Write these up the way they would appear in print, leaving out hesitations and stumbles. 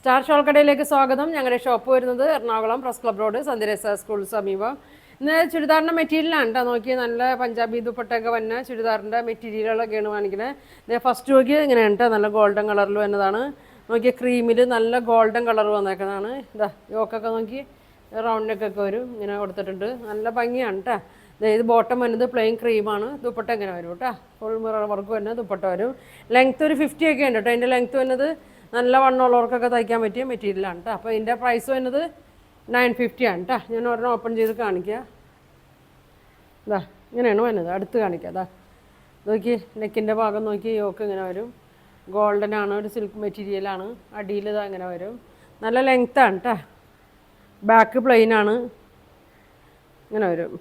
Star shawl കടയിലേക്ക് സ്വാഗതം. ഞങ്ങളുടെ ഷോപ്പ് വരുന്നത് എറണാകുളം പ്രസ് ക്ലബ് റോഡ് സന്ധ്യരസ സ്കൂൾ സമീപം. ഇന്ന് ചുരിദാറിൻ്റെ മെറ്റീരിയലാണ് കേട്ടോ. നോക്കി നല്ല പഞ്ചാബി ദുപ്പട്ടയൊക്കെ വന്ന ചുരിദാറിൻ്റെ മെറ്റീരിയലുകളൊക്കെയാണ് കാണിക്കുന്നത്. ഫസ്റ്റ് നോക്കി ഇങ്ങനെയാണ് കേട്ടോ, നല്ല ഗോൾഡൻ കളറിൽ വന്നതാണ്. നോക്കിയ ക്രീമിൽ നല്ല ഗോൾഡൻ കളർ വന്നേക്കുന്നതാണ്. ഇതാ യോക്കൊക്കെ നോക്കി റൗണ്ട് നെക്കൊക്കെ വരും, ഇങ്ങനെ കൊടുത്തിട്ടുണ്ട്. നല്ല ഭംഗിയാണ് കേട്ടോ. ഇത് ബോട്ടം വരുന്നത് പ്ലെയിൻ ക്രീമാണ്. ദുപ്പട്ട ഇങ്ങനെ വരും കേട്ടോ, ഫുൾ മിറർ വർക്ക് വരുന്നത് ദുപ്പട്ട വരും. ലെങ്ത്ത് ഒരു 50 ഒക്കെ ഉണ്ട് കേട്ടോ. അതിൻ്റെ ലെങ്ത്ത് വരുന്നത് നല്ല വണ്ണമുള്ളവർക്കൊക്കെ തയ്ക്കാൻ പറ്റിയ മെറ്റീരിയലാണ് കേട്ടോ. അപ്പോൾ ഇതിൻ്റെ പ്രൈസ് വരുന്നത് 950 ആണ് കേട്ടോ. ഞാൻ ഒരെണ്ണം ഓപ്പൺ ചെയ്ത് കാണിക്കുക. ഇതാ ഇങ്ങനെയാണ് വരുന്നത്. അടുത്ത് കാണിക്കുക. അതാ നോക്കി നെക്കിൻ്റെ ഭാഗം നോക്കി യോക്ക് ഇങ്ങനെ വരും. ഗോൾഡൻ ആണ്, ഒരു സിൽക്ക് മെറ്റീരിയലാണ്. അടിയിൽ ഇതാ ഇങ്ങനെ വരും. നല്ല ലെങ്ത്താണ് കേട്ടോ. ബാക്ക് പ്ലെയിൻ ആണ്, ഇങ്ങനെ വരും.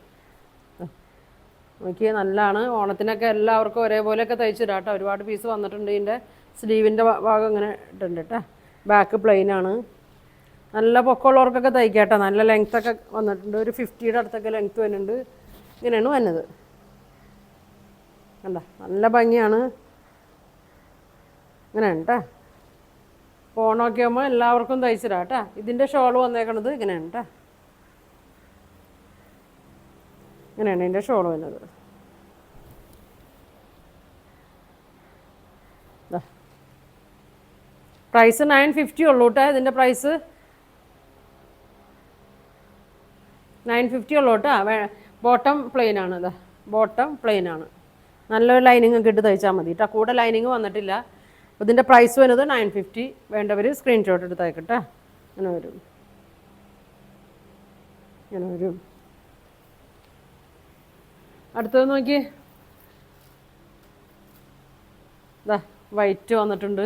നോക്കി നല്ലതാണ്. ഓണത്തിനൊക്കെ എല്ലാവർക്കും ഒരേപോലെയൊക്കെ തയ്ച്ചിടാം കേട്ടോ. ഒരുപാട് പീസ് വന്നിട്ടുണ്ട്. ഇതിൻ്റെ സ്ലീവിൻ്റെ ഭാഗം ഇങ്ങനെ ഇട്ടുണ്ട് കേട്ടോ. ബാക്ക് പ്ലെയിൻ ആണ്. നല്ല പൊക്കമുള്ളവർക്കൊക്കെ തയ്ക്കാം കേട്ടോ. നല്ല ലെങ്ത്തൊക്കെ വന്നിട്ടുണ്ട്. ഒരു 50യുടെ അടുത്തൊക്കെ ലെങ്ത്ത് വരുന്നുണ്ട്. ഇങ്ങനെയാണ് വന്നത്. കണ്ടോ, നല്ല ഭംഗിയാണ്. ഇങ്ങനെയാണ് കേട്ടോ. ഓണമൊക്കെ ആകുമ്പോൾ എല്ലാവർക്കും തയ്ച്ചിടാം കേട്ടോ. ഇതിൻ്റെ ഷോൾ വന്നേക്കണത് ഇങ്ങനെയാണ് കേട്ടോ. ഇങ്ങനെയാണ് ഇതിൻ്റെ ഷോൾ വരുന്നത്. പ്രൈസ് 950 ഉള്ളൂ കേട്ടോ. ഇതിൻ്റെ പ്രൈസ് 950 ഉള്ളൂ കേട്ടോ. ബോട്ടം പ്ലെയിൻ ആണ്. ഇതാ ബോട്ടം പ്ലെയിൻ ആണ്. നല്ലൊരു ലൈനിങ് ഒക്കെ ഇട്ട് തയ്ച്ചാൽ മതി കേട്ടോ. കൂടെ ലൈനിങ് വന്നിട്ടില്ല. അപ്പോൾ ഇതിൻ്റെ പ്രൈസ് വരുന്നത് 950. വേണ്ടവർ സ്ക്രീൻഷോട്ട് എടുത്ത് തയ്ക്കട്ടെ. ഇങ്ങനെ വരും, ഇങ്ങനെ വരും. അടുത്തത് നോക്കി, ഇതാ വൈറ്റ് വന്നിട്ടുണ്ട്.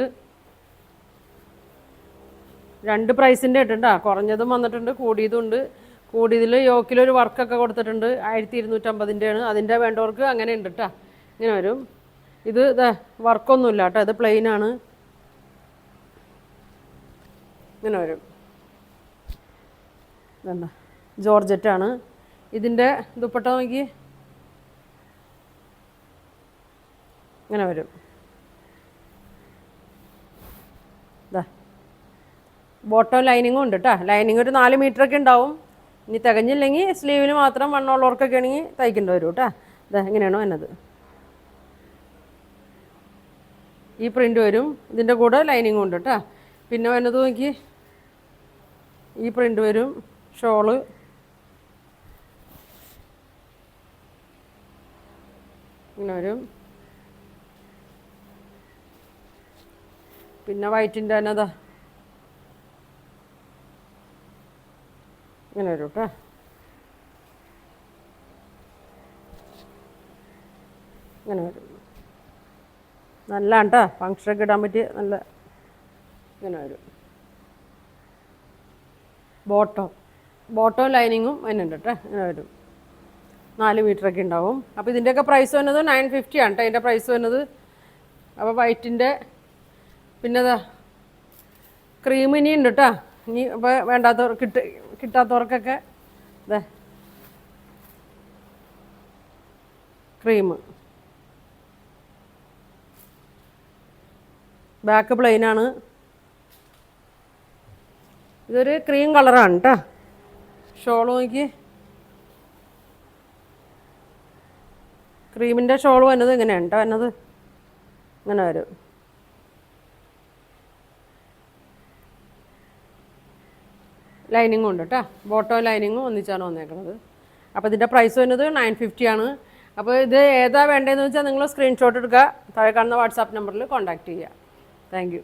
2 പ്രൈസിൻ്റെ ഇട്ടുണ്ടോ. കുറഞ്ഞതും വന്നിട്ടുണ്ട്, കൂടിയതും ഉണ്ട്. കൂടിയതിൽ യോക്കിലൊരു വർക്കൊക്കെ കൊടുത്തിട്ടുണ്ട്. 1250-ൻ്റെയാണ്. അതിൻ്റെ വേണ്ടവർക്ക് അങ്ങനെ ഉണ്ട് കേട്ടോ. ഇങ്ങനെ വരും. ഇത് ഇതാ വർക്കൊന്നുമില്ല കേട്ടോ. ഇത് പ്ലെയിൻ ആണ്. ഇങ്ങനെ വരും. ഇതെന്താ ജോർജറ്റാണ്. ഇതിൻ്റെ ദുപ്പട്ട നോക്കി ഇങ്ങനെ വരും. ഇതാ ബോട്ടം ലൈനിങ്ങും ഉണ്ട് കേട്ടോ. ലൈനിങ് ഒരു 4 മീറ്ററൊക്കെ ഉണ്ടാവും. ഇനി തികഞ്ഞില്ലെങ്കിൽ സ്ലീവിന് മാത്രം വണ്ണമുള്ളവർക്കൊക്കെ ആണെങ്കിൽ തയ്ക്കേണ്ടി വരും കേട്ടോ. ഇതാ ഇങ്ങനെയാണോ എന്നത്. ഈ പ്രിൻ്റ് വരും. ഇതിൻ്റെ കൂടെ ലൈനിങ്ങും ഉണ്ട് കേട്ടോ. പിന്നെ വന്നത് നോക്കി, ഈ പ്രിൻ്റ് വരും. ഷോള് ഇങ്ങനെ വരും. പിന്നെ വൈറ്റിൻ്റെ തന്നെ അതാ ഇങ്ങനെ വരും കേട്ടോ. ഇങ്ങനെ വരും. നല്ലതാണ് കേട്ടോ. ഫങ്ഷനൊക്കെ ഇടാൻ പറ്റിയ നല്ല ഇങ്ങനെ വരും. ബോട്ടം ലൈനിങ്ങും അതിനുണ്ട് കേട്ടോ. ഇങ്ങനെ വരും. 4 മീറ്ററൊക്കെ ഉണ്ടാവും. അപ്പോൾ ഇതിൻ്റെയൊക്കെ പ്രൈസ് വരുന്നത് 950 ആണ് കേട്ടോ. അതിൻ്റെ പ്രൈസ് വരുന്നത്. അപ്പോൾ വൈറ്റിൻ്റെ പിന്നെ അതാ ക്രീം ഇനി ഉണ്ട് കേട്ടോ. ഇനി അപ്പോൾ വേണ്ടാത്തവർ കിട്ടാത്തവർക്കൊക്കെ ഇതാ ക്രീം. ബാക്ക് പ്ലെയിനാണ്. ഇതൊരു ക്രീം കളറാണ് കേട്ടോ. ഷോൾ നോക്കി, ക്രീമിൻ്റെ ഷോൾ വന്നത് ഇങ്ങനെയാണ് കേട്ടോ. വന്നത് ഇങ്ങനെ വരും. ലൈനിങ്ങും ഉണ്ട് കേട്ടോ. ബോട്ടോ ലൈനിങ്ങും ഒന്നിച്ചാണ് വന്നേക്കുന്നത്. അപ്പോൾ ഇതിൻ്റെ പ്രൈസ് വരുന്നത് 950 ആണ്. അപ്പോൾ ഇത് ഏതാ വേണ്ടതെന്ന് വെച്ചാൽ നിങ്ങൾ സ്ക്രീൻഷോട്ട് എടുക്കുക. താഴെ കാണുന്ന വാട്സാപ്പ് നമ്പറിൽ കോൺടാക്റ്റ് ചെയ്യുക. Thank you.